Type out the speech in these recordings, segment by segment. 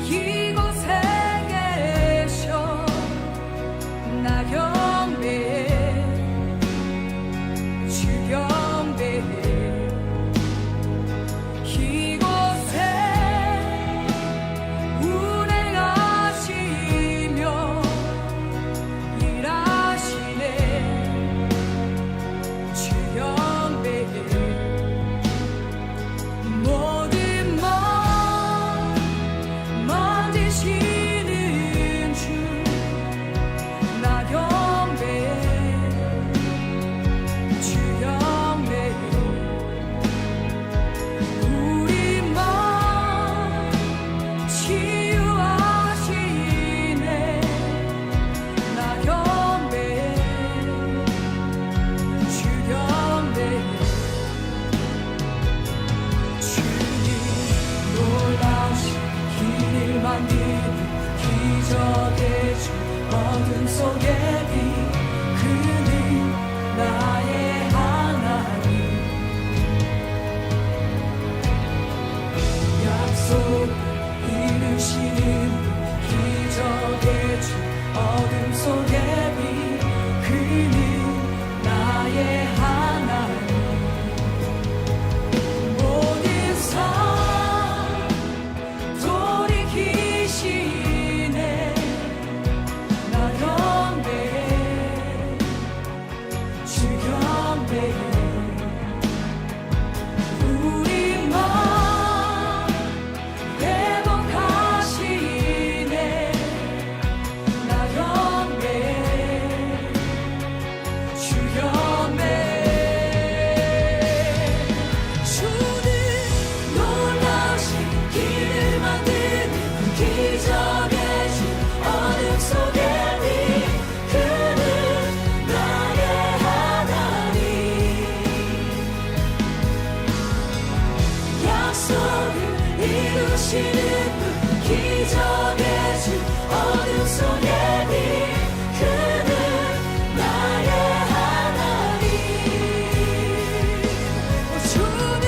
이곳에 계셔 나 경배해 주 경배해 이곳에 운행하시며 일하시네 주 경배해 모든 만지시는 주 나 경배해 주 경배해 우리 맘 치유하시네 나 경배해 주 경배해 주님 놀라신 길을 만드는 기적의 주 어둠 속에 빛 그는 나의 하나님 약속 이루시는 기적의 주 어둠 속에 빛 그는 나의 하나님 모든 삶 돌이키시네 나 경배해 주 경배해 우리 맘 회복하시네 나 경배해 주 경배해 주는 놀라신 길을 만드는 기적의 주 어둠 속에 빛 그는 나의 하나님 약속을 이루시는 분 기적의 주 어둠 속에 빛 그는 나의 하나님 주는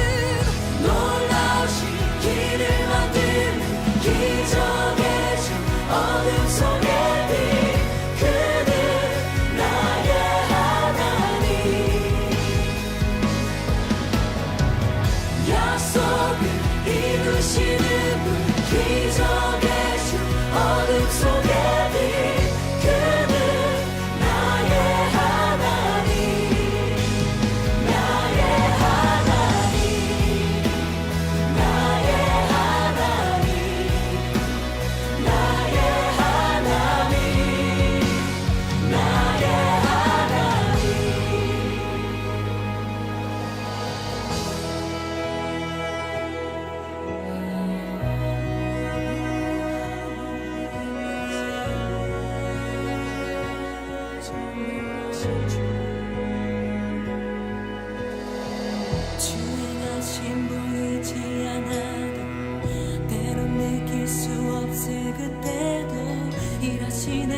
놀라우신 길을 만드는 기적의 주 어둠 속에 빛 그는 나의 하나님 약속을 이루시는 분 기적의 주 어둠 속에 빛 그는 나의 하나님 나의 하나님 나의 하나님 나의 하나님 나의 하나님 주행하신 보이지 않아도 때론 느낄 수 없을 그때도 일하시네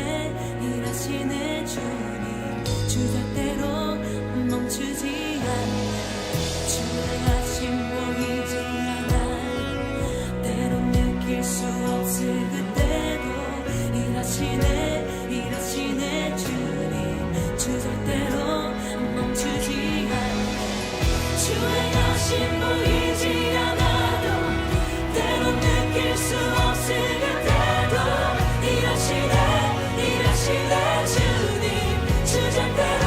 주님 주절대로 멈추지 않네 주행하신 보이지 않아도 때론 느낄 수 없을 그때도 일하시네 주님 주절대로 멈추지 않네 주행하신 보이지 않아도 때론 느낄 수 없을 그때도 일하시네 주님 주절대로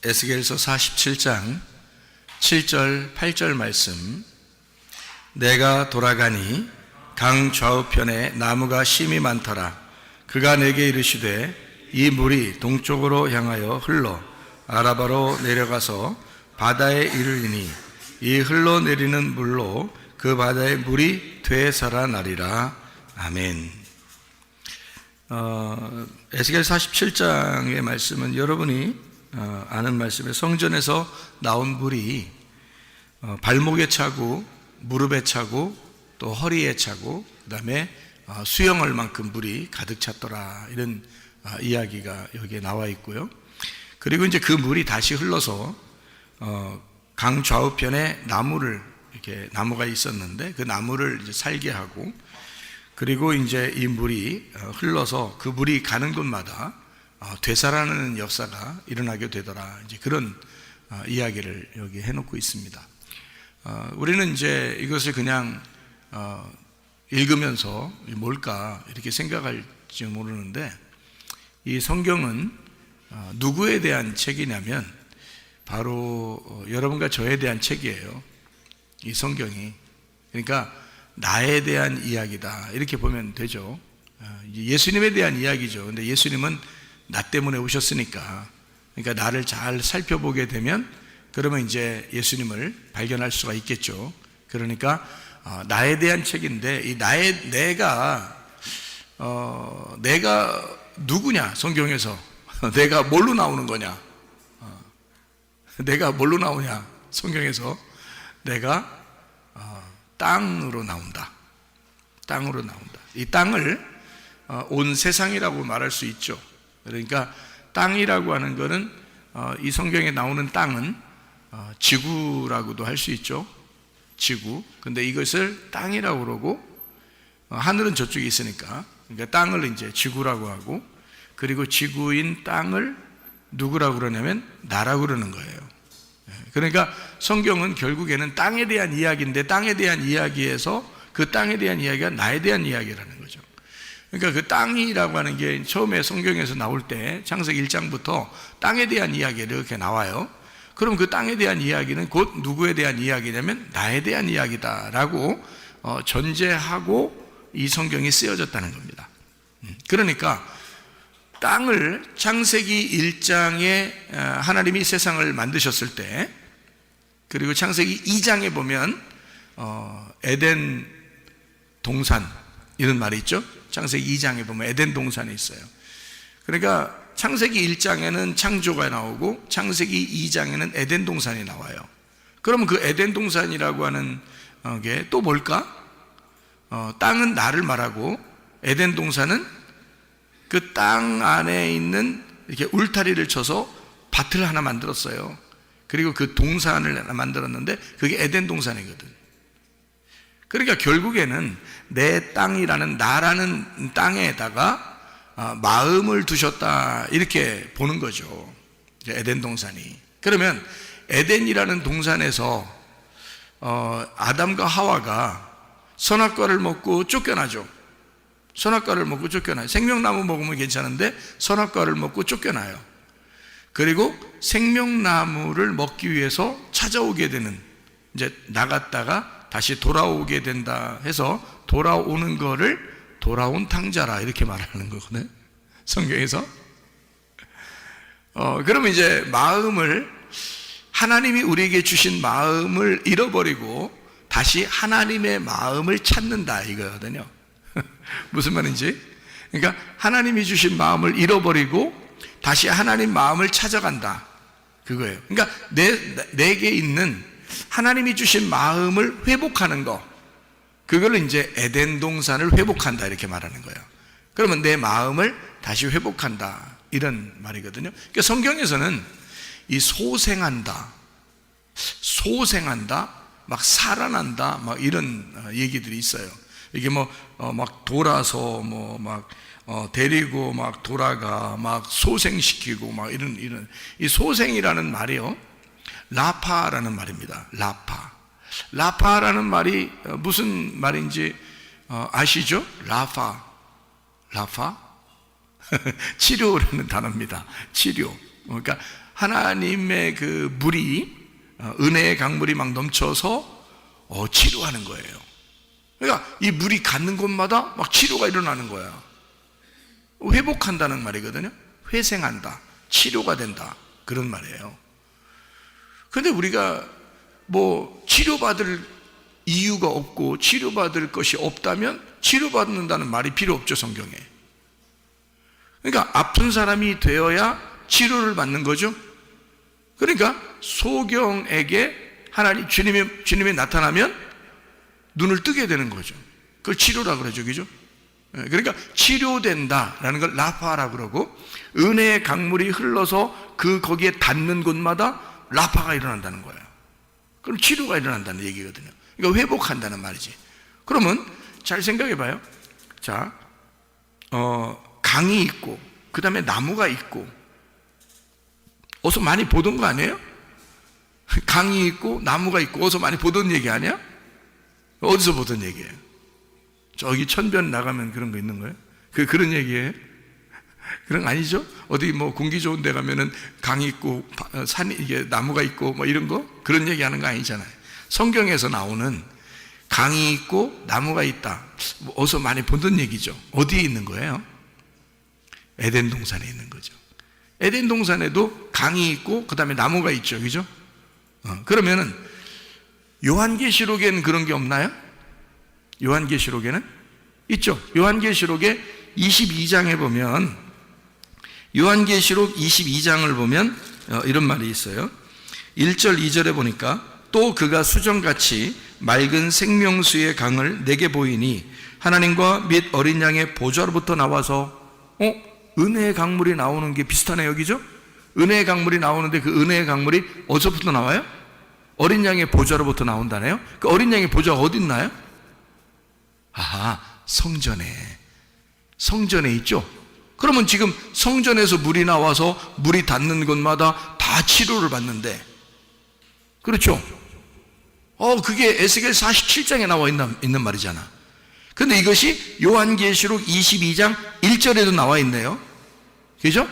에스겔서 47장 7절 8절 말씀. 내가 돌아가니 강 좌우편에 나무가 심이 많더라. 그가 내게 이르시되 이 물이 동쪽으로 향하여 흘러 아라바로 내려가서 바다에 이르리니 이 흘러내리는 물로 그 바다의 물이 되살아나리라. 아멘. 에스겔 47장의 말씀은 여러분이 아는 말씀에 성전에서 나온 물이 발목에 차고 무릎에 차고 또 허리에 차고 그 다음에 수영할 만큼 물이 가득 찼더라, 이런 이야기가 여기에 나와 있고요. 그리고 이제 그 물이 다시 흘러서 강 좌우편에 이렇게 나무가 있었는데 그 나무를 이제 살게 하고, 그리고 이제 이 물이 흘러서 그 물이 가는 곳마다 되살아나는 역사가 일어나게 되더라. 이제 그런 이야기를 여기 해놓고 있습니다. 우리는 이제 이것을 그냥 읽으면서 뭘까 이렇게 생각할지 모르는데, 이 성경은 누구에 대한 책이냐면 바로 여러분과 저에 대한 책이에요. 이 성경이. 그러니까 나에 대한 이야기다, 이렇게 보면 되죠. 예수님에 대한 이야기죠. 근데 예수님은 나 때문에 오셨으니까, 그러니까 나를 잘 살펴보게 되면 그러면 이제 예수님을 발견할 수가 있겠죠. 그러니까 나에 대한 책인데, 이 내가 누구냐, 성경에서 내가 뭘로 나오는 거냐, 내가 뭘로 나오냐, 성경에서 내가 땅으로 나온다. 땅으로 나온다. 이 땅을 온 세상이라고 말할 수 있죠. 그러니까 땅이라고 하는 것은 이 성경에 나오는 땅은 지구라고도 할 수 있죠. 지구. 근데 이것을 땅이라고 그러고, 하늘은 저쪽에 있으니까, 그러니까 땅을 이제 지구라고 하고, 그리고 지구인 땅을 누구라고 그러냐면 나라고 그러는 거예요. 그러니까 성경은 결국에는 땅에 대한 이야기인데, 땅에 대한 이야기에서 그 땅에 대한 이야기가 나에 대한 이야기라는 거죠. 그러니까 그 땅이라고 하는 게 처음에 성경에서 나올 때 창세기 1장부터 땅에 대한 이야기가 이렇게 나와요. 그럼 그 땅에 대한 이야기는 곧 누구에 대한 이야기냐면 나에 대한 이야기다라고 전제하고 이 성경이 쓰여졌다는 겁니다. 그러니까 땅을 창세기 1장에 하나님이 세상을 만드셨을 때, 그리고 창세기 2장에 보면 에덴 동산, 이런 말이 있죠. 창세기 2장에 보면 에덴 동산이 있어요. 그러니까 창세기 1장에는 창조가 나오고 창세기 2장에는 에덴 동산이 나와요. 그러면 그 에덴 동산이라고 하는 게 또 뭘까? 땅은 나를 말하고, 에덴 동산은 그 땅 안에 있는 이렇게 울타리를 쳐서 밭을 하나 만들었어요. 그리고 그 동산을 하나 만들었는데 그게 에덴 동산이거든. 그러니까 결국에는 내 땅이라는, 나라는 땅에다가 마음을 두셨다, 이렇게 보는 거죠. 에덴 동산이. 그러면 에덴이라는 동산에서 아담과 하와가 선악과를 먹고 쫓겨나죠. 선악과를 먹고 쫓겨나요. 생명나무 먹으면 괜찮은데 선악과를 먹고 쫓겨나요. 그리고 생명나무를 먹기 위해서 찾아오게 되는, 이제 나갔다가 다시 돌아오게 된다 해서 돌아오는 거를 돌아온 탕자라, 이렇게 말하는 거거든요, 성경에서. 그러면 이제 마음을, 하나님이 우리에게 주신 마음을 잃어버리고 다시 하나님의 마음을 찾는다, 이거거든요. 무슨 말인지. 그러니까 하나님이 주신 마음을 잃어버리고 다시 하나님 마음을 찾아간다, 그거예요. 그러니까 내게 있는 하나님이 주신 마음을 회복하는 거, 그걸 이제 에덴 동산을 회복한다, 이렇게 말하는 거예요. 그러면 내 마음을 다시 회복한다, 이런 말이거든요. 그러니까 성경에서는 이 소생한다, 막 살아난다, 막 이런 얘기들이 있어요. 이게 막 돌아서 데리고 막 돌아가, 막 소생시키고 막 이런 이 소생이라는 말이요, 라파라는 말입니다. 라파라는 말이 무슨 말인지 아시죠? 라파 치료라는 단어입니다. 치료. 그러니까 하나님의 그 물이 은혜의 강물이 막 넘쳐서 치료하는 거예요. 그러니까 이 물이 가는 곳마다 막 치료가 일어나는 거야. 회복한다는 말이거든요. 회생한다, 치료가 된다, 그런 말이에요. 그런데 우리가 뭐 치료받을 이유가 없고 치료받을 것이 없다면 치료받는다는 말이 필요 없죠, 성경에. 그러니까 아픈 사람이 되어야 치료를 받는 거죠. 그러니까 소경에게 하나님 주님이 나타나면 눈을 뜨게 되는 거죠. 그걸 치료라 그러죠, 그죠? 그러니까 치료된다라는 걸 라파라 그러고, 은혜의 강물이 흘러서 거기에 닿는 곳마다 라파가 일어난다는 거예요. 그럼 치료가 일어난다는 얘기거든요. 그러니까 회복한다는 말이지. 그러면 잘 생각해 봐요. 자, 강이 있고 그 다음에 나무가 있고, 어서 많이 보던 거 아니에요? 강이 있고 나무가 있고 어서 많이 보던 얘기 아니야? 어디서 보던 얘기예요? 저기 천변 나가면 그런 거 있는 거예요? 그런 얘기예요? 그런 거 아니죠? 어디 뭐 공기 좋은 데 가면은 강이 있고 산이 이게 나무가 있고 뭐 이런 거? 그런 얘기 하는 거 아니잖아요. 성경에서 나오는 강이 있고 나무가 있다, 뭐 어서 많이 보던 얘기죠. 어디에 있는 거예요? 에덴 동산에 있는 거죠. 에덴 동산에도 강이 있고 그 다음에 나무가 있죠, 그죠? 그러면은 요한계시록에는 그런 게 없나요? 요한계시록에는 있죠. 요한계시록의 22장에 보면, 요한계시록 22장을 보면 이런 말이 있어요. 1절 2절에 보니까 또 그가 수정같이 맑은 생명수의 강을 내게 보이니 하나님과 및 어린 양의 보좌로부터 나와서, 은혜의 강물이 나오는 게 비슷하네요, 여기죠? 은혜의 강물이 나오는데 그 은혜의 강물이 어디서부터 나와요? 어린 양의 보좌로부터 나온다네요. 그 어린 양의 보좌가 어디 있나요? 아하, 성전에 있죠. 그러면 지금 성전에서 물이 나와서 물이 닿는 곳마다 다 치료를 받는데, 그렇죠? 그게 에스겔 47장에 나와 있는 말이잖아. 근데 이것이 요한계시록 22장 1절에도 나와 있네요. 그죠?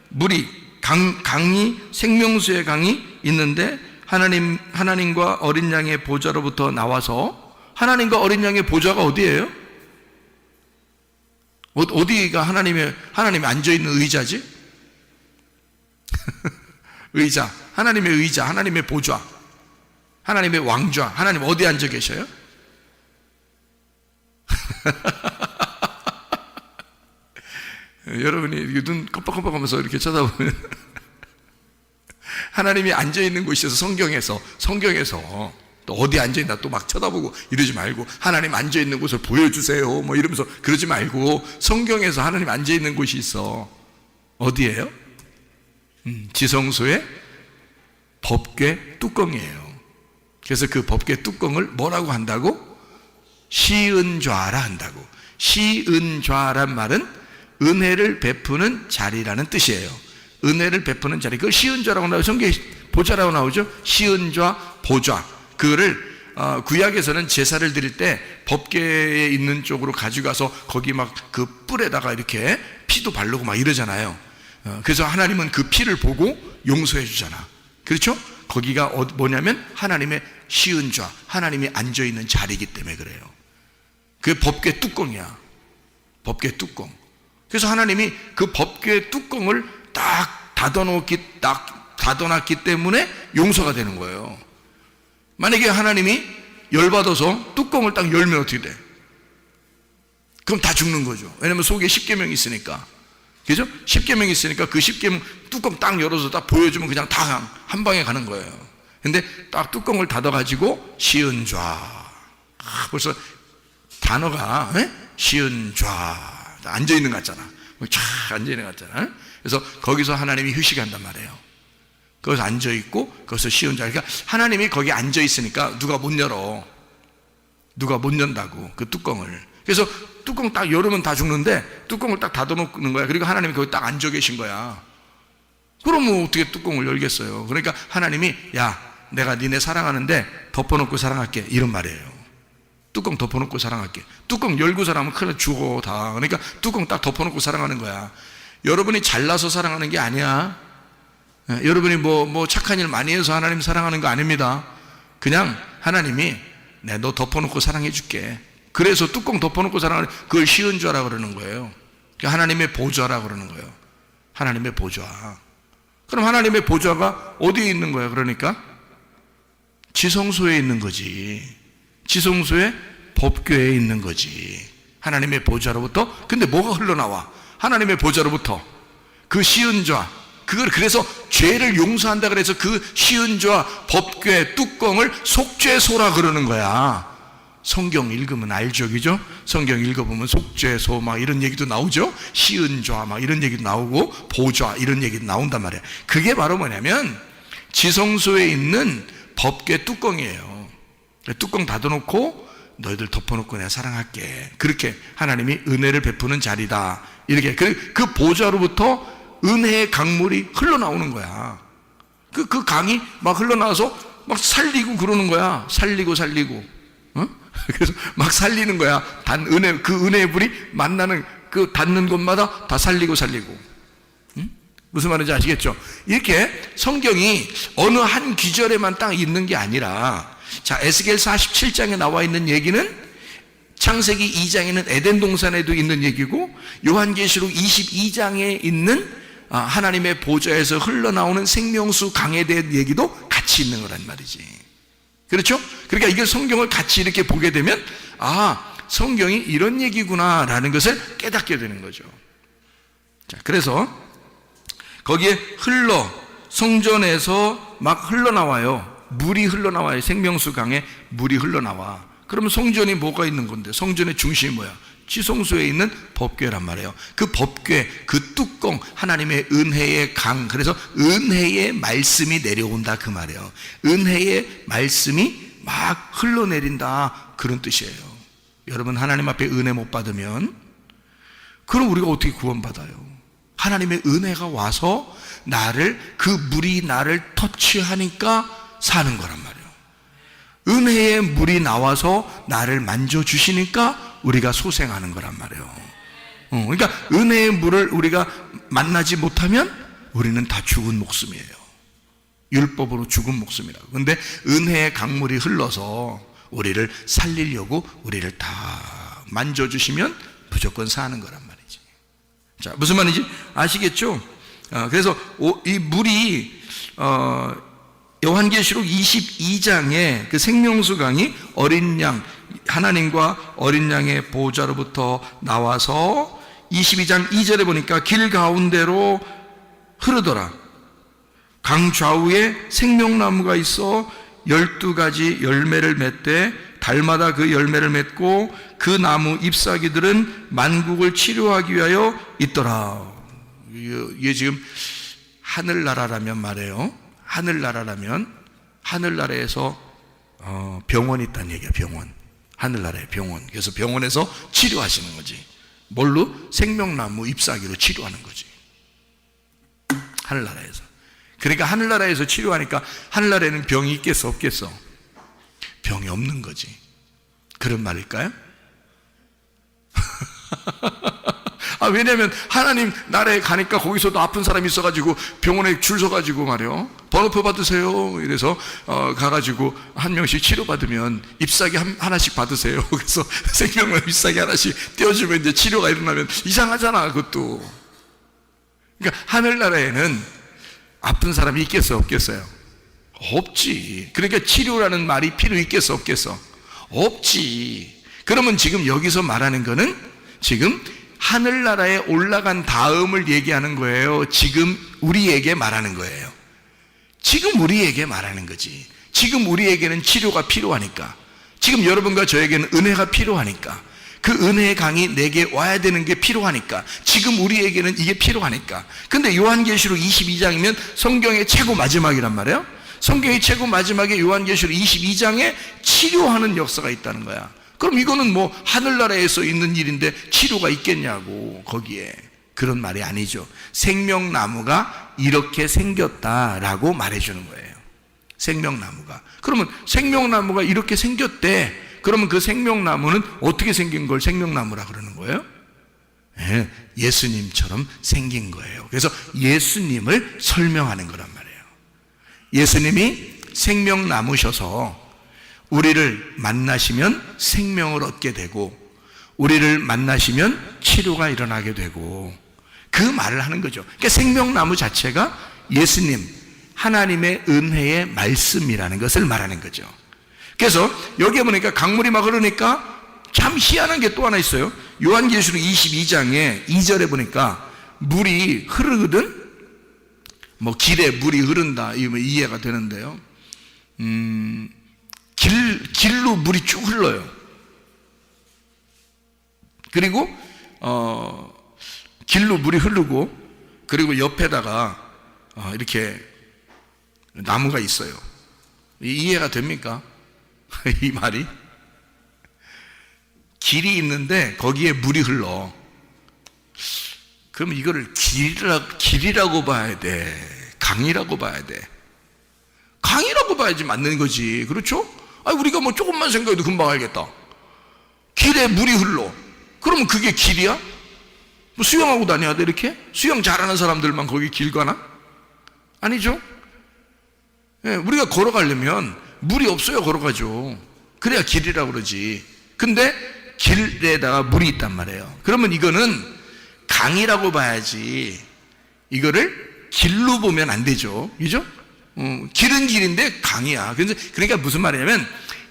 물이 강이, 생명수의 강이 있는데 하나님과 어린 양의 보좌로부터 나와서, 하나님과 어린 양의 보좌가 어디예요? 어디가 하나님이 앉아있는 의자지? 의자, 하나님의 의자, 하나님의 보좌, 하나님의 왕좌, 하나님 어디 앉아 계셔요? 여러분이 눈 깜빡깜빡하면서 이렇게 쳐다보면 하나님이 앉아있는 곳이어서 성경에서 또 어디 앉아있나 또 막 쳐다보고 이러지 말고, 하나님 앉아있는 곳을 보여주세요 뭐 이러면서 그러지 말고, 성경에서 하나님 앉아있는 곳이 있어. 어디예요? 지성소의 법궤 뚜껑이에요. 그래서 그 법궤 뚜껑을 뭐라고 한다고? 시은좌라 한다고. 시은좌란 말은 은혜를 베푸는 자리라는 뜻이에요. 은혜를 베푸는 자리, 그걸 시은좌라고 나오죠. 성경에 보좌라고 나오죠. 시은좌, 보좌. 그거를 구약에서는 제사를 드릴 때 법궤에 있는 쪽으로 가져가서 거기 막 그 뿔에다가 이렇게 피도 바르고 막 이러잖아요. 그래서 하나님은 그 피를 보고 용서해 주잖아. 그렇죠? 거기가 뭐냐면 하나님의 시은좌, 하나님이 앉아있는 자리이기 때문에 그래요. 그게 법궤 뚜껑이야. 법궤 뚜껑. 그래서 하나님이 그 법궤 뚜껑을 딱 닫아놨기 때문에 용서가 되는 거예요. 만약에 하나님이 열받아서 뚜껑을 딱 열면 어떻게 돼? 그럼 다 죽는 거죠. 왜냐면 속에 십계명이 있으니까. 그죠? 십계명이 있으니까 그 십계명 뚜껑 딱 열어서 딱 보여주면 그냥 다 한 방에 가는 거예요. 근데 딱 뚜껑을 닫아가지고 시은좌. 벌써 단어가 시은좌 앉아있는 것 같잖아. 쫙 앉아있는 것 같잖아. 그래서 거기서 하나님이 휴식한단 말이에요. 거기서 앉아있고 거기서 시은좌. 그러니까 하나님이 거기 앉아있으니까 누가 못 열어. 누가 못 연다고 그 뚜껑을. 그래서 뚜껑 딱 열으면 다 죽는데 뚜껑을 딱 닫아놓는 거야. 그리고 하나님이 거기 딱 앉아 계신 거야. 그러면 어떻게 뚜껑을 열겠어요? 그러니까 하나님이, 야, 내가 니네 사랑하는데 덮어놓고 사랑할게, 이런 말이에요. 뚜껑 덮어놓고 사랑할게. 뚜껑 열고 사랑하면 큰일 죽어 다. 그러니까 뚜껑 딱 덮어놓고 사랑하는 거야. 여러분이 잘나서 사랑하는 게 아니야. 여러분이 뭐 착한 일 많이 해서 하나님 사랑하는 거 아닙니다. 그냥 하나님이 너 덮어놓고 사랑해 줄게. 그래서 뚜껑 덮어놓고 사랑하는, 그걸 쉬운 죄라 그러는 거예요. 하나님의 보좌라 그러는 거예요. 하나님의 보좌. 그럼 하나님의 보좌가 어디에 있는 거야? 그러니까 지성소에 있는 거지. 지성소에 법궤에 있는 거지. 하나님의 보좌로부터. 근데 뭐가 흘러나와? 하나님의 보좌로부터 그 쉬운 죄, 그걸 그래서 죄를 용서한다 그래서 그 쉬운 죄와 법궤 뚜껑을 속죄소라 그러는 거야. 성경 읽으면 알죠, 그죠? 성경 읽어보면 속죄소 막 이런 얘기도 나오죠. 쉬운 죄 막 이런 얘기도 나오고 보좌 이런 얘기도 나온단 말이에요. 그게 바로 뭐냐면 지성소에 있는 법궤 뚜껑이에요. 뚜껑 닫아놓고 너희들 덮어놓고 내가 사랑할게. 그렇게 하나님이 은혜를 베푸는 자리다. 이렇게 그 보좌로부터 은혜의 강물이 흘러나오는 거야. 그 강이 막 흘러나와서 막 살리고 그러는 거야. 살리고 그래서 막 살리는 거야. 그 은혜의 불이 만나는 그 닿는 곳마다 다 살리고. 무슨 말인지 아시겠죠? 이렇게 성경이 어느 한 귀절에만 딱 있는 게 아니라, 자, 에스겔 47장에 나와 있는 얘기는 창세기 2장에는 에덴 동산에도 있는 얘기고, 요한계시록 22장에 있는 하나님의 보좌에서 흘러나오는 생명수 강에 대한 얘기도 같이 있는 거란 말이지. 그렇죠? 그러니까 이게 성경을 같이 이렇게 보게 되면 성경이 이런 얘기구나 라는 것을 깨닫게 되는 거죠. 자, 그래서 거기에 성전에서 막 흘러나와요. 물이 흘러나와요. 생명수 강에 물이 흘러나와. 그러면 성전이 뭐가 있는 건데? 성전의 중심이 뭐야? 지성소에 있는 법궤란 말이에요. 그 법궤, 그 뚜껑, 하나님의 은혜의 강. 그래서 은혜의 말씀이 내려온다 그 말이에요. 은혜의 말씀이 막 흘러내린다 그런 뜻이에요. 여러분, 하나님 앞에 은혜 못 받으면 그럼 우리가 어떻게 구원받아요? 하나님의 은혜가 와서 그 물이 나를 터치하니까 사는 거란 말이에요. 은혜의 물이 나와서 나를 만져주시니까 우리가 소생하는 거란 말이에요. 그러니까 은혜의 물을 우리가 만나지 못하면 우리는 다 죽은 목숨이에요. 율법으로 죽은 목숨이라고. 근데 은혜의 강물이 흘러서 우리를 살리려고 우리를 다 만져주시면 무조건 사는 거란 말이지. 자, 무슨 말인지 아시겠죠? 그래서 이 물이 요한계시록 22장에 그 생명수 강이 어린 양, 하나님과 어린 양의 보좌로부터 나와서 22장 2절에 보니까 길 가운데로 흐르더라. 강 좌우에 생명나무가 있어 12가지 열매를 맺되 달마다 그 열매를 맺고 그 나무 잎사귀들은 만국을 치료하기 위하여 있더라. 이게 지금 하늘나라라면 말이에요. 하늘나라에서 병원이 있다는 얘기야. 병원. 하늘나라의 병원. 그래서 병원에서 치료하시는 거지. 뭘로? 생명나무 잎사귀로 치료하는 거지. 하늘나라에서. 그러니까 하늘나라에서 치료하니까 하늘나라에는 병이 있겠어 없겠어? 병이 없는 거지. 그런 말일까요? 왜냐면 하나님 나라에 가니까 거기서도 아픈 사람이 있어가지고 병원에 줄 서가지고 말이요, 번호표 받으세요. 이래서 가가지고 한 명씩 치료받으면 잎사귀 하나씩 받으세요. 그래서 생명나무 잎사귀 하나씩 떼어주면 이제 치료가 일어나면 이상하잖아 그것도. 그러니까 하늘나라에는 아픈 사람이 있겠어 없겠어요? 없지. 그러니까 치료라는 말이 필요 있겠어 없겠어? 없지. 그러면 지금 여기서 말하는 거는 지금 하늘나라에 올라간 다음을 얘기하는 거예요. 지금 우리에게 말하는 거예요. 지금 우리에게 말하는 거지. 지금 우리에게는 치료가 필요하니까, 지금 여러분과 저에게는 은혜가 필요하니까, 그 은혜의 강이 내게 와야 되는 게 필요하니까, 지금 우리에게는 이게 필요하니까. 근데 요한계시록 22장이면 성경의 최고 마지막이란 말이에요. 성경의 최고 마지막에 요한계시록 22장에 치료하는 역사가 있다는 거야. 그럼 이거는 뭐 하늘나라에서 있는 일인데 치료가 있겠냐고. 거기에 그런 말이 아니죠. 생명나무가 이렇게 생겼다라고 말해주는 거예요. 생명나무가. 그러면 생명나무가 이렇게 생겼대. 그러면 그 생명나무는 어떻게 생긴 걸 생명나무라 그러는 거예요? 예수님처럼 생긴 거예요. 그래서 예수님을 설명하는 거란 말이에요. 예수님이 생명나무셔서 우리를 만나시면 생명을 얻게 되고 우리를 만나시면 치료가 일어나게 되고 그 말을 하는 거죠. 그러니까 생명나무 자체가 예수님, 하나님의 은혜의 말씀이라는 것을 말하는 거죠. 그래서 여기에 보니까 강물이 막 흐르니까 참 희한한 게 또 하나 있어요. 요한계시록 22장에 2절에 보니까 물이 흐르거든. 뭐 길에 물이 흐른다 이해가 되는데요. 길로 물이 쭉 흘러요. 그리고 길로 물이 흐르고 그리고 옆에다가 이렇게 나무가 있어요. 이해가 됩니까? 이 말이? 길이 있는데 거기에 물이 흘러. 그럼 이거를 길이라고 봐야 돼? 강이라고 봐야 돼? 강이라고 봐야지 맞는 거지. 그렇죠? 우리가 뭐 조금만 생각해도 금방 알겠다. 길에 물이 흘러. 그러면 그게 길이야? 뭐 수영하고 다녀야 돼 이렇게? 수영 잘하는 사람들만 거기 길 가나? 아니죠? 우리가 걸어가려면 물이 없어야 걸어가죠. 그래야 길이라고 그러지. 근데 길에다가 물이 있단 말이에요. 그러면 이거는 강이라고 봐야지 이거를 길로 보면 안 되죠. 그죠? 길은 길인데 강이야. 그러니까 무슨 말이냐면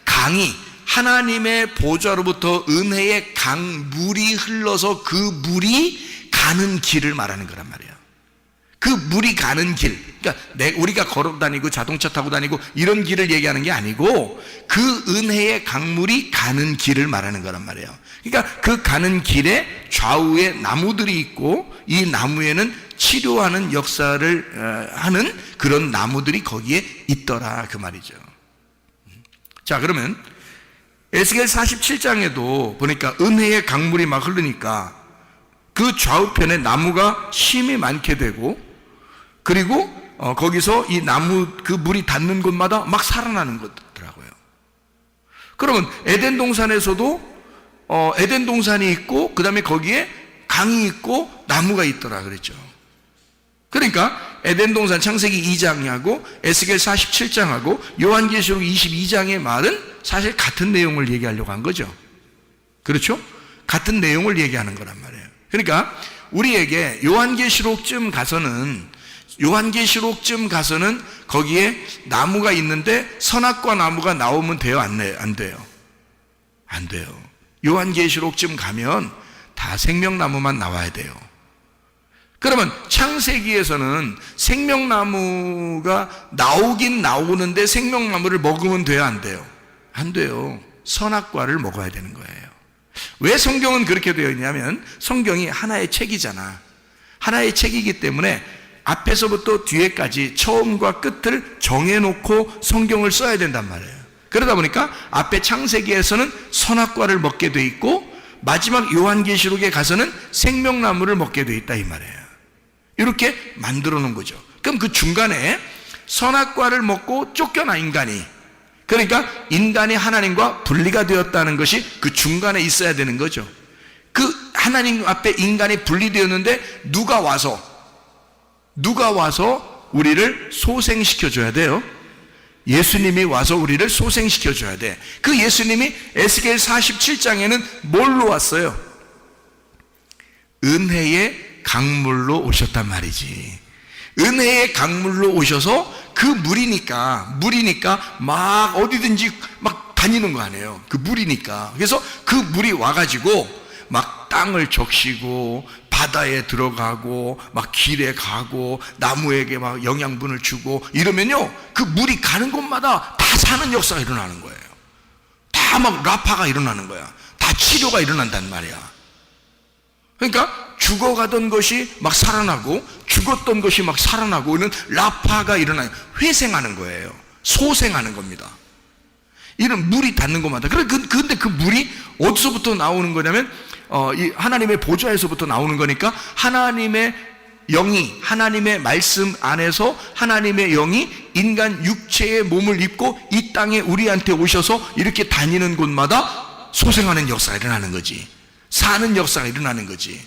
강이 하나님의 보좌로부터 은혜의 강물이 흘러서 그 물이 가는 길을 말하는 거란 말이에요. 그 물이 가는 길, 그러니까 우리가 걸어 다니고 자동차 타고 다니고 이런 길을 얘기하는 게 아니고 그 은혜의 강물이 가는 길을 말하는 거란 말이에요. 그러니까 그 가는 길에 좌우에 나무들이 있고 이 나무에는 치료하는 역사를 하는 그런 나무들이 거기에 있더라 그 말이죠. 자, 그러면 에스겔 47장에도 보니까 은혜의 강물이 막 흐르니까 그 좌우편에 나무가 심이 많게 되고 그리고 거기서 이 나무 그 물이 닿는 곳마다 막 살아나는 거더라고요. 그러면 에덴 동산에서도 에덴 동산이 있고 그 다음에 거기에 강이 있고 나무가 있더라 그랬죠. 그러니까 에덴 동산 창세기 2장하고 에스겔 47장하고 요한계시록 22장의 말은 사실 같은 내용을 얘기하려고 한 거죠. 그렇죠? 같은 내용을 얘기하는 거란 말이에요. 그러니까 우리에게 요한계시록쯤 가서는 거기에 나무가 있는데 선악과 나무가 나오면 돼요? 안 돼요? 안 돼요. 요한계시록쯤 가면 다 생명나무만 나와야 돼요. 그러면 창세기에서는 생명나무가 나오긴 나오는데 생명나무를 먹으면 돼요? 안 돼요? 안 돼요. 선악과를 먹어야 되는 거예요. 왜 성경은 그렇게 되어 있냐면 성경이 하나의 책이잖아. 하나의 책이기 때문에 앞에서부터 뒤에까지 처음과 끝을 정해놓고 성경을 써야 된단 말이에요. 그러다 보니까 앞에 창세기에서는 선악과를 먹게 돼 있고 마지막 요한계시록에 가서는 생명나무를 먹게 돼 있다 이 말이에요. 이렇게 만들어 놓은 거죠. 그럼 그 중간에 선악과를 먹고 쫓겨나 인간이, 그러니까 인간이 하나님과 분리가 되었다는 것이 그 중간에 있어야 되는 거죠. 그 하나님 앞에 인간이 분리되었는데 누가 와서 우리를 소생시켜 줘야 돼요. 예수님이 와서 우리를 소생시켜 줘야 돼. 그 예수님이 에스겔 47장에는 뭘로 왔어요? 은혜의 강물로 오셨단 말이지. 은혜의 강물로 오셔서 그 물이니까 막 어디든지 막 다니는 거 아니에요. 그 물이니까. 그래서 그 물이 와가지고 막 땅을 적시고 바다에 들어가고 막 길에 가고 나무에게 막 영양분을 주고 이러면요, 그 물이 가는 곳마다 다 사는 역사가 일어나는 거예요. 다 막 라파가 일어나는 거야. 다 치료가 일어난단 말이야. 그러니까 죽어가던 것이 막 살아나고 죽었던 것이 막 살아나고 이런 라파가 일어나요. 회생하는 거예요. 소생하는 겁니다. 이런 물이 닿는 곳마다. 그런데 그 물이 어디서부터 나오는 거냐면 이 하나님의 보좌에서부터 나오는 거니까 하나님의 영이, 하나님의 말씀 안에서 하나님의 영이 인간 육체의 몸을 입고 이 땅에 우리한테 오셔서 이렇게 다니는 곳마다 소생하는 역사가 일어나는 거지. 사는 역사가 일어나는 거지.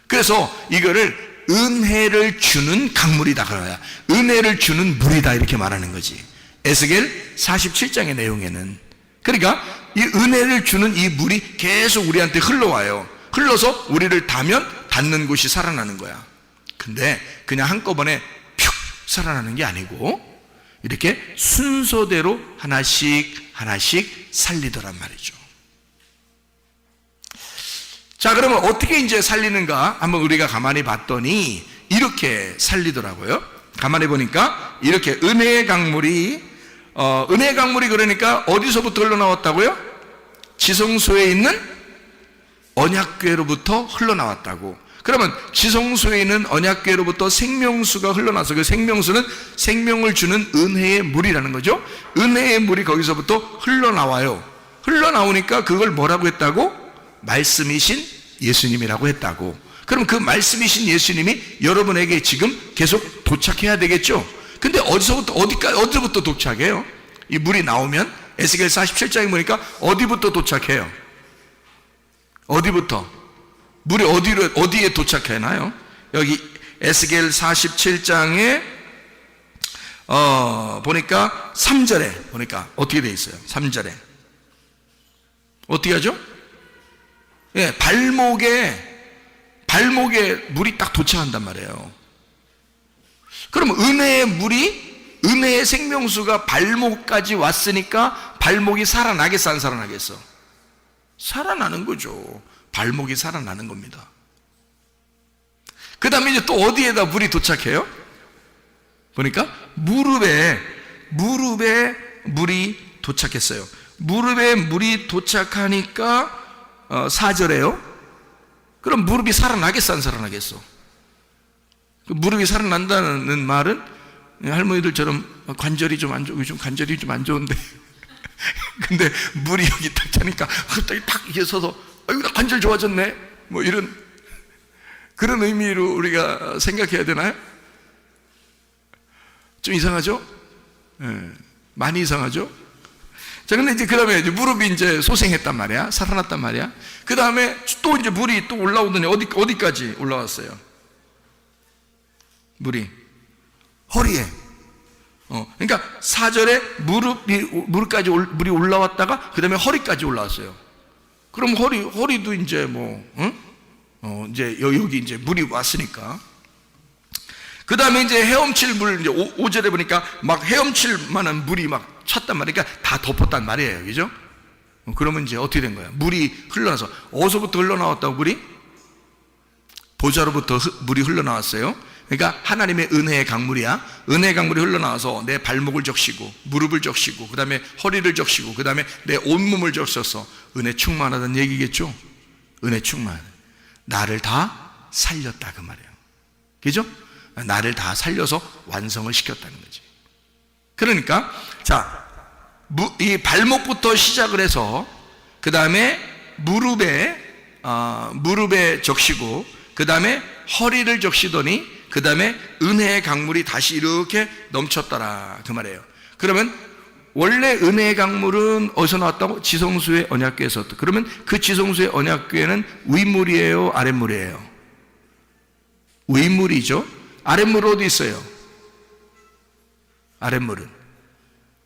그래서 이거를 은혜를 주는 강물이다 그래야, 은혜를 주는 물이다 이렇게 말하는 거지. 에스겔 47장의 내용에는. 그러니까 이 은혜를 주는 이 물이 계속 우리한테 흘러와요. 흘러서 우리를 닿는 곳이 살아나는 거야. 근데 그냥 한꺼번에 푹 살아나는 게 아니고 이렇게 순서대로 하나씩 하나씩 살리더란 말이죠. 자, 그러면 어떻게 이제 살리는가 한번 우리가 가만히 봤더니 이렇게 살리더라고요. 가만히 보니까 이렇게 은혜의 강물이 그러니까 어디서부터 흘러나왔다고요? 지성소에 있는 언약궤로부터 흘러나왔다고. 그러면 지성소에 있는 언약궤로부터 생명수가 흘러나서 그 생명수는 생명을 주는 은혜의 물이라는 거죠. 은혜의 물이 거기서부터 흘러나와요. 흘러나오니까 그걸 뭐라고 했다고? 말씀이신 예수님이라고 했다고. 그럼 그 말씀이신 예수님이 여러분에게 지금 계속 도착해야 되겠죠. 근데 어디부터 도착해요? 이 물이 나오면 에스겔 47장에 보니까 어디부터 도착해요? 어디부터? 물이 어디에 도착하나요? 여기 에스겔 47장에 보니까 3절에 보니까 어떻게 돼 있어요? 3절에 어떻게 하죠? 예, 발목에 물이 딱 도착한단 말이에요. 그럼 은혜의 생명수가 발목까지 왔으니까 발목이 살아나겠어, 안 살아나겠어? 살아나는 거죠. 발목이 살아나는 겁니다. 그 다음에 이제 또 어디에다 물이 도착해요? 보니까 무릎에 물이 도착했어요. 무릎에 물이 도착하니까 4절에요. 그럼 무릎이 살아나겠어, 안 살아나겠어? 무릎이 살아난다는 말은 할머니들처럼 관절이 좀 안 좋고, 요즘 관절이 좀 안 좋은데 근데 물이 여기 딱 차니까 갑자기 딱 이렇게 서서 아이고 나 관절 좋아졌네, 뭐 이런 그런 의미로 우리가 생각해야 되나요? 좀 이상하죠? 네, 많이 이상하죠? 자, 근데 이제 그 다음에 무릎이 이제 소생했단 말이야, 살아났단 말이야. 그 다음에 또 이제 물이 또 올라오더니 어디까지 올라왔어요? 물이 허리에. 그러니까 4절에 무릎까지 물이 올라왔다가 그 다음에 허리까지 올라왔어요. 그럼 허리도 이제 이제 여기 이제 물이 왔으니까. 그 다음에 이제 헤엄칠 물, 이제 5절에 보니까 막 헤엄칠 만한 물이 막 찼단 말이에요. 그러니까 다 덮었단 말이에요. 그죠? 그러면 이제 어떻게 된 거야? 물이 흘러나서, 어디서부터 흘러나왔다고 물이? 보좌로부터 물이 흘러나왔어요. 그러니까 하나님의 은혜의 강물이야. 은혜의 강물이 흘러나와서 내 발목을 적시고 무릎을 적시고 그 다음에 허리를 적시고 그 다음에 내 온몸을 적셔서 은혜 충만하다는 얘기겠죠. 은혜 충만, 나를 다 살렸다 그 말이에요. 그죠? 나를 다 살려서 완성을 시켰다는 거지. 그러니까 자, 이 발목부터 시작을 해서 그 다음에 무릎에 적시고 그 다음에 허리를 적시더니 그 다음에 은혜의 강물이 다시 이렇게 넘쳤더라 그 말이에요. 그러면 원래 은혜의 강물은 어디서 나왔다고? 지성소의 언약궤에서. 그러면 그 지성소의 언약궤는 윗물이에요, 아랫물이에요? 윗물이죠. 아랫물은 어디 있어요? 아랫물은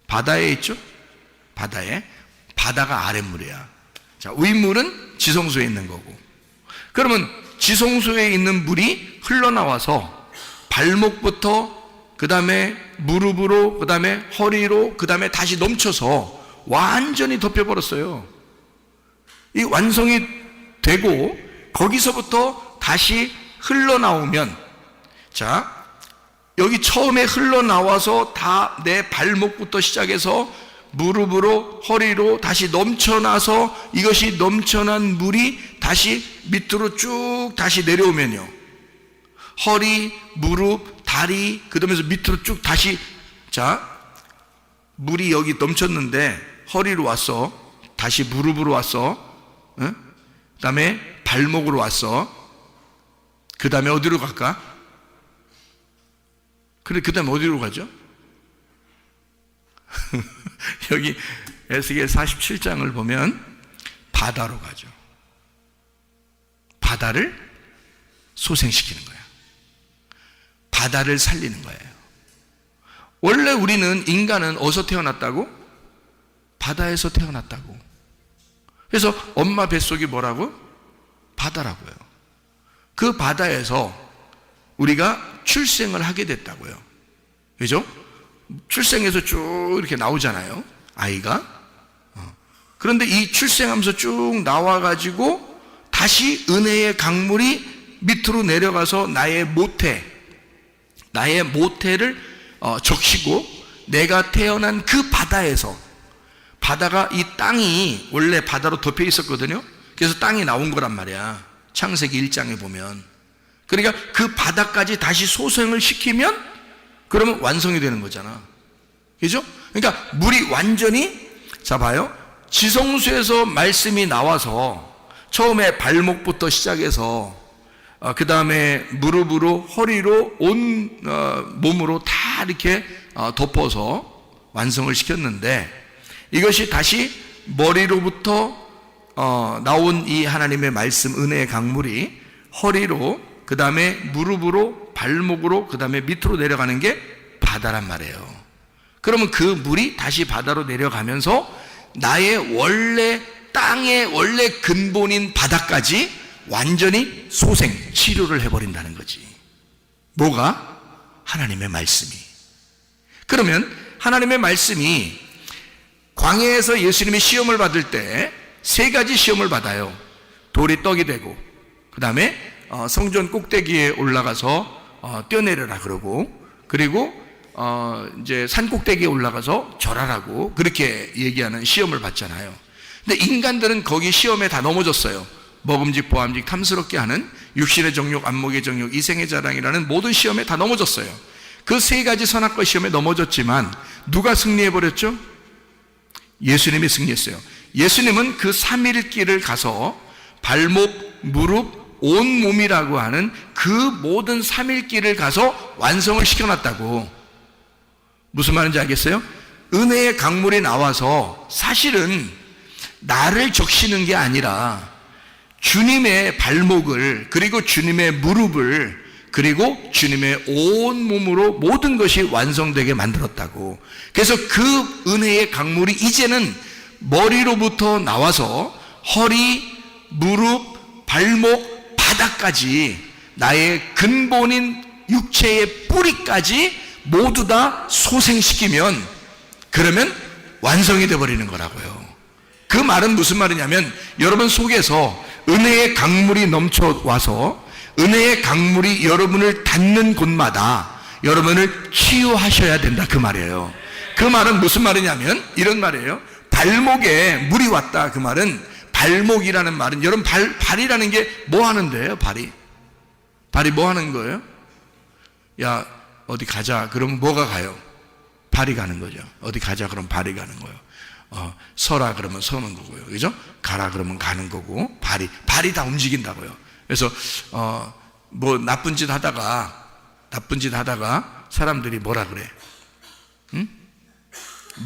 바다에 있죠. 바다가 아랫물이야. 자, 윗물은 지성소에 있는 거고. 그러면 지성소에 있는 물이 흘러나와서 발목부터 그 다음에 무릎으로 그 다음에 허리로 그 다음에 다시 넘쳐서 완전히 덮여버렸어요. 이 완성이 되고 거기서부터 다시 흘러나오면, 자, 여기 처음에 흘러나와서 다 내 발목부터 시작해서 무릎으로 허리로 다시 넘쳐나서 이것이 넘쳐난 물이 다시 밑으로 쭉 다시 내려오면요, 허리, 무릎, 다리, 그러면서 밑으로 쭉 다시, 자, 물이 여기 넘쳤는데 허리로 왔어, 다시 무릎으로 왔어, 그 다음에 발목으로 왔어, 그 다음에 어디로 갈까? 그 다음에 어디로 가죠? 여기 에스겔 47장을 보면 바다로 가죠. 바다를 소생시키는 거야. 바다를 살리는 거예요. 원래 우리는, 인간은 어디서 태어났다고? 바다에서 태어났다고. 그래서 엄마 뱃속이 뭐라고? 바다라고요. 그 바다에서 우리가 출생을 하게 됐다고요. 그죠? 출생해서 쭉 이렇게 나오잖아요, 아이가. 그런데 이 출생하면서 쭉 나와가지고 다시 은혜의 강물이 밑으로 내려가서 나의 모태를 적시고, 내가 태어난 그 바다에서, 바다가, 이 땅이 원래 바다로 덮여 있었거든요. 그래서 땅이 나온 거란 말이야, 창세기 1장에 보면. 그러니까 그 바다까지 다시 소생을 시키면 그러면 완성이 되는 거잖아. 그죠? 그러니까 물이 완전히, 자 봐요, 지성소에서 말씀이 나와서 처음에 발목부터 시작해서 그 다음에 무릎으로, 허리로, 온 몸으로 다 이렇게 덮어서 완성을 시켰는데, 이것이 다시 머리로부터 나온 이 하나님의 말씀, 은혜의 강물이 허리로, 그 다음에 무릎으로, 발목으로, 그 다음에 밑으로 내려가는 게 바다란 말이에요. 그러면 그 물이 다시 바다로 내려가면서 나의 원래, 땅의 원래 근본인 바다까지 완전히 소생, 치료를 해버린다는 거지. 뭐가? 하나님의 말씀이. 그러면 하나님의 말씀이, 광야에서 예수님이 시험을 받을 때 세 가지 시험을 받아요. 돌이 떡이 되고, 그 다음에 성전 꼭대기에 올라가서 뛰어내려라 그러고, 그리고 이제 산 꼭대기에 올라가서 절하라고 그렇게 얘기하는 시험을 받잖아요. 근데 인간들은 거기 시험에 다 넘어졌어요. 먹음직 보암직 탐스럽게 하는 육신의 정욕, 안목의 정욕, 이생의 자랑이라는 모든 시험에 다 넘어졌어요. 그 세 가지 선악과 시험에 넘어졌지만 누가 승리해버렸죠? 예수님이 승리했어요. 예수님은 그 3일길을 가서 발목, 무릎, 온몸이라고 하는 그 모든 3일길을 가서 완성을 시켜놨다고. 무슨 말인지 알겠어요? 은혜의 강물이 나와서 사실은 나를 적시는 게 아니라 주님의 발목을, 그리고 주님의 무릎을, 그리고 주님의 온 몸으로 모든 것이 완성되게 만들었다고. 그래서 그 은혜의 강물이 이제는 머리로부터 나와서 허리, 무릎, 발목, 바닥까지, 나의 근본인 육체의 뿌리까지 모두 다 소생시키면, 그러면 완성이 되어버리는 거라고요. 그 말은 무슨 말이냐면, 여러분 속에서 은혜의 강물이 넘쳐와서 은혜의 강물이 여러분을 닿는 곳마다 여러분을 치유하셔야 된다, 그 말이에요. 그 말은 무슨 말이냐면 이런 말이에요. 발목에 물이 왔다, 그 말은, 발목이라는 말은, 여러분 발이라는 게 뭐 하는데요? 발이 뭐 하는 거예요? 야, 어디 가자 그러면 뭐가 가요? 발이 가는 거죠. 어디 가자 그러면 발이 가는 거예요. 서라 그러면 서는 거고요. 그죠? 가라 그러면 가는 거고, 발이 다 움직인다고요. 그래서 뭐 나쁜 짓 하다가 사람들이 뭐라 그래? 응?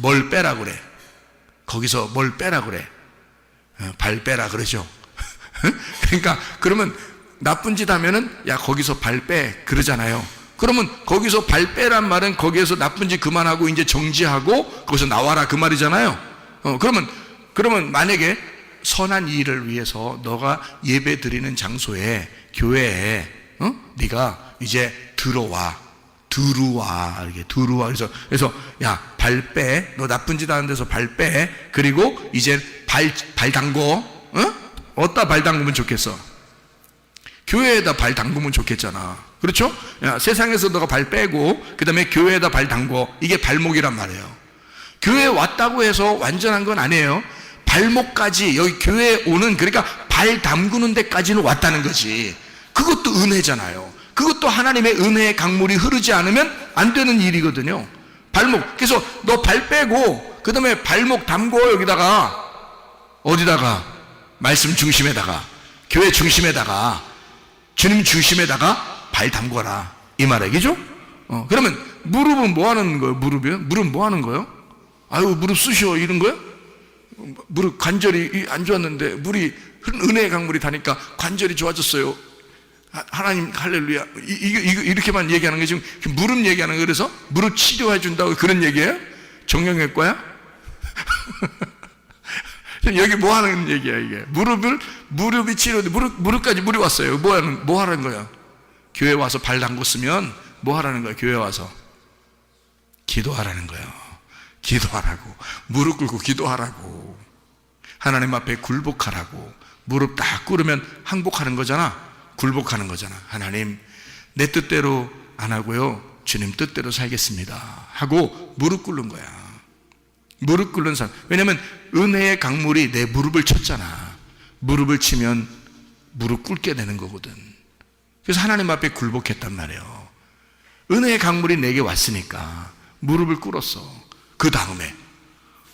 뭘 빼라 그래? 거기서 뭘 빼라 그래? 발 빼라 그러죠. 그러니까 그러면 나쁜 짓 하면은 야 거기서 발 빼 그러잖아요. 그러면 거기서 발 빼란 말은 거기에서 나쁜 짓 그만하고 이제 정지하고 거기서 나와라 그 말이잖아요. 그러면 만약에 선한 일을 위해서 너가 예배 드리는 장소에, 교회에 네가 이제 들어와 이렇게 들어와. 그래서 야 발 빼, 너 나쁜 짓 하는 데서 발 빼. 그리고 이제 발 담궈. 어디다 발 담그면 좋겠어? 교회에다 발 담그면 좋겠잖아. 그렇죠? 야, 세상에서 너가 발 빼고 그 다음에 교회에다 발 담궈. 이게 발목이란 말이에요. 교회에 왔다고 해서 완전한 건 아니에요. 발목까지, 여기 교회에 오는, 그러니까 발 담그는 데까지는 왔다는 거지. 그것도 은혜잖아요. 그것도 하나님의 은혜의 강물이 흐르지 않으면 안 되는 일이거든요. 발목. 그래서 너 발 빼고 그 다음에 발목 담궈. 여기다가 어디다가? 말씀 중심에다가, 교회 중심에다가, 주님 중심에다가 발 담궈라, 이 말이죠. 그러면 무릎은 뭐 하는 거예요? 무릎 뭐 하는 거예요? 아유 무릎 쑤셔 이런 거예요? 무릎 관절이 안 좋았는데 물이, 은혜의 강물이 다니까 관절이 좋아졌어요. 하나님 할렐루야 이렇게만 얘기하는 게 지금 무릎 얘기하는 거. 그래서 무릎 치료해 준다고 그런 얘기예요? 정형외과야? 여기 뭐 하는 얘기야 이게? 무릎이 치료돼. 무릎까지 물이 왔어요. 뭐 하는 거야? 교회 와서 발 담궜으면 뭐 하라는 거야? 교회 와서 기도하라는 거예요. 기도하라고. 무릎 꿇고 기도하라고. 하나님 앞에 굴복하라고. 무릎 딱 꿇으면 항복하는 거잖아. 굴복하는 거잖아. 하나님, 내 뜻대로 안 하고요, 주님 뜻대로 살겠습니다 하고 무릎 꿇는 거야. 무릎 꿇는 사람. 왜냐면 은혜의 강물이 내 무릎을 쳤잖아. 무릎을 치면 무릎 꿇게 되는 거거든. 그래서 하나님 앞에 굴복했단 말이에요. 은혜의 강물이 내게 왔으니까 무릎을 꿇었어. 그 다음에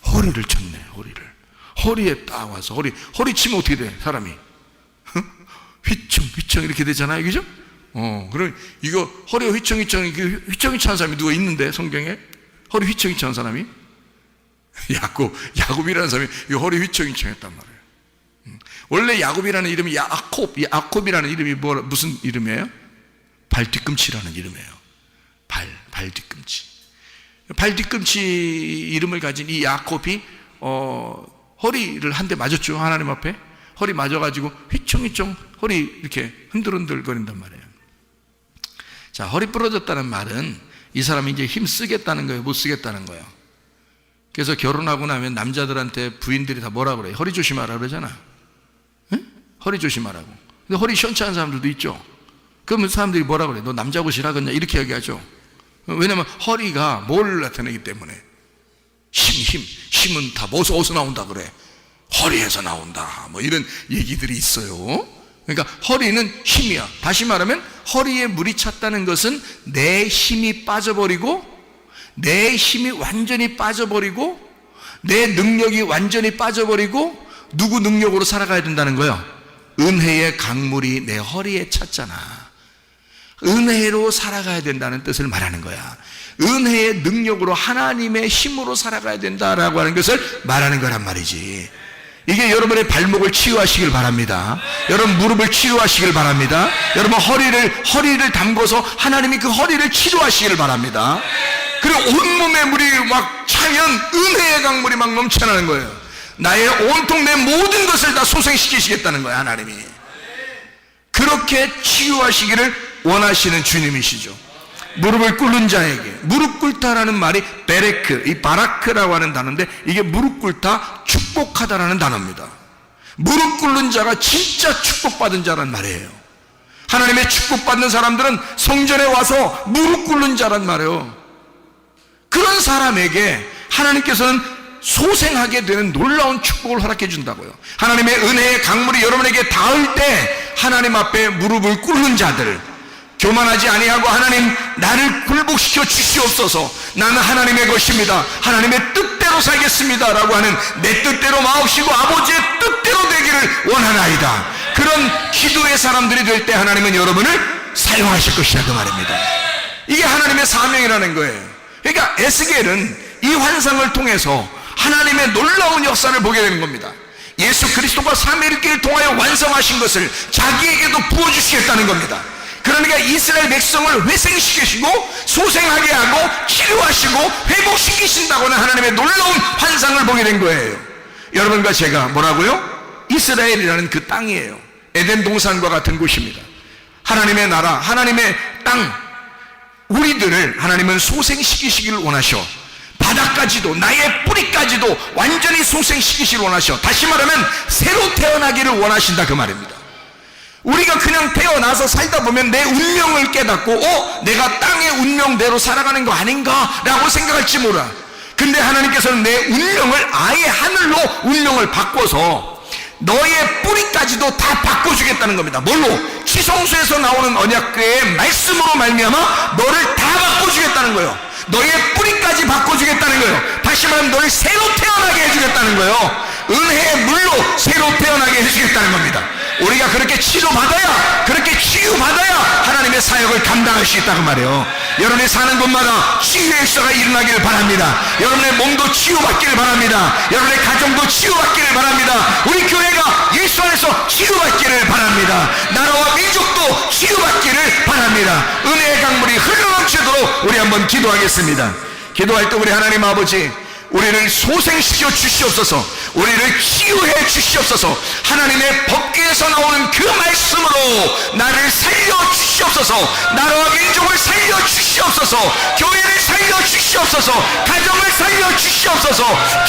허리를 쳤네. 허리에 딱 와서 허리 치면 어떻게 돼? 사람이 휘청 이렇게 되잖아요, 그죠? 그럼 이거 허리가 휘청이 찬 사람이 누가 있는데 성경에 허리 휘청이 찬 사람이 야곱이라는 사람이 이 허리 휘청이 찬했단 말이에요. 원래 야곱이라는 이름이 야콥이라는 이름이 무슨 이름이에요? 발 뒤꿈치라는 이름이에요. 발 뒤꿈치. 발 뒤꿈치 이름을 가진 이 야콥이 허리를 한 대 맞았죠. 하나님 앞에 허리 맞아가지고 휘청휘청 허리 이렇게 흔들흔들 거린단 말이에요. 자, 허리 부러졌다는 말은 이 사람이 이제 힘 쓰겠다는 거예요, 못 쓰겠다는 거예요. 그래서 결혼하고 나면 남자들한테 부인들이 다 뭐라 그래요? 허리 조심하라 그러잖아. 응? 허리 조심하라고. 근데 허리 시원찮은 사람들도 있죠. 그러면 사람들이 뭐라 그래? 너 남자 옷이라 그냥 이렇게 얘기하죠. 왜냐면 허리가 뭘 나타내기 때문에. 힘은 다 어디서 나온다 그래? 허리에서 나온다. 뭐 이런 얘기들이 있어요. 그러니까 허리는 힘이야. 다시 말하면 허리에 물이 찼다는 것은 내 힘이 빠져버리고, 내 힘이 완전히 빠져버리고, 내 능력이 완전히 빠져버리고, 누구 능력으로 살아가야 된다는 거예요? 은혜의 강물이 내 허리에 찼잖아. 은혜로 살아가야 된다는 뜻을 말하는 거야. 은혜의 능력으로, 하나님의 힘으로 살아가야 된다라고 하는 것을 말하는 거란 말이지. 이게 여러분의 발목을 치유하시길 바랍니다. 여러분 무릎을 치유하시길 바랍니다. 여러분 허리를 담궈서 하나님이 그 허리를 치료하시길 바랍니다. 그리고 온몸에 물이 막 차면 은혜의 강물이 막 넘쳐나는 거예요. 나의 온통 내 모든 것을 다 소생시키시겠다는 거예요, 하나님이. 그렇게 치유하시기를 원하시는 주님이시죠. 무릎을 꿇는 자에게, 무릎 꿇다라는 말이 베레크, 이 바라크라고 하는 단어인데, 이게 무릎 꿇다, 축복하다라는 단어입니다. 무릎 꿇는 자가 진짜 축복받은 자란 말이에요. 하나님의 축복받는 사람들은 성전에 와서 무릎 꿇는 자란 말이에요. 그런 사람에게 하나님께서는 소생하게 되는 놀라운 축복을 허락해 준다고요. 하나님의 은혜의 강물이 여러분에게 닿을 때 하나님 앞에 무릎을 꿇는 자들, 교만하지 아니하고 하나님 나를 굴복시켜 주시옵소서, 나는 하나님의 것입니다, 하나님의 뜻대로 살겠습니다 라고 하는, 내 뜻대로 마옵시고 아버지의 뜻대로 되기를 원하나이다, 그런 기도의 사람들이 될 때 하나님은 여러분을 사용하실 것이다 그 말입니다. 이게 하나님의 사명이라는 거예요. 그러니까 에스겔은 이 환상을 통해서 하나님의 놀라운 역사를 보게 되는 겁니다. 예수 그리스도가 삼위일체를 통하여 완성하신 것을 자기에게도 부어주시겠다는 겁니다. 그러니까 이스라엘 백성을 회생시키시고 소생하게 하고 치료하시고 회복시키신다고는 하나님의 놀라운 환상을 보게 된 거예요. 여러분과 제가 뭐라고요? 이스라엘이라는 그 땅이에요. 에덴 동산과 같은 곳입니다. 하나님의 나라, 하나님의 땅, 우리들을 하나님은 소생시키시기를 원하셔. 바닥까지도, 나의 뿌리까지도 완전히 소생시키시기를 원하셔. 다시 말하면 새로 태어나기를 원하신다 그 말입니다. 우리가 그냥 태어나서 살다 보면 내 운명을 깨닫고 내가 땅의 운명대로 살아가는 거 아닌가 라고 생각할지 몰라. 근데 하나님께서는 내 운명을 아예 하늘로 운명을 바꿔서 너의 뿌리까지도 다 바꿔주겠다는 겁니다. 뭘로? 지성소에서 나오는 언약궤의 말씀으로 말미암아 너를 다 바꿔주겠다는 거예요. 너의 뿌리까지 바꿔주겠다는 거예요. 다시 말하면 너를 새로 태어나게 해주겠다는 거예요. 은혜의 물로 새로 태어나게 해주겠다는 겁니다. 우리가 그렇게 치료받아야, 그렇게 치유받아야 하나님의 사역을 감당할 수 있다고 말이에요. 여러분이 사는 곳마다 치유의 역사가 일어나기를 바랍니다. 여러분의 몸도 치유받기를 바랍니다. 여러분의 가정도 치유받기를 바랍니다. 우리 교회가 예수 안에서 치유받기를 바랍니다. 나라와 민족도 치유받기를 바랍니다. 은혜의 강물이 흘러넘치도록 우리 한번 기도하겠습니다. 기도할 때 우리 하나님 아버지, 우리를 소생시켜 주시옵소서, 우리를 치유해 주시옵소서, 하나님의 법궤에서 나오는 그 말씀으로 나를 살려 주시옵소서, 나라와 민족을 살려 주시옵소서, 교회를 살려 주시옵소서, 가정을 살려 주시옵소서,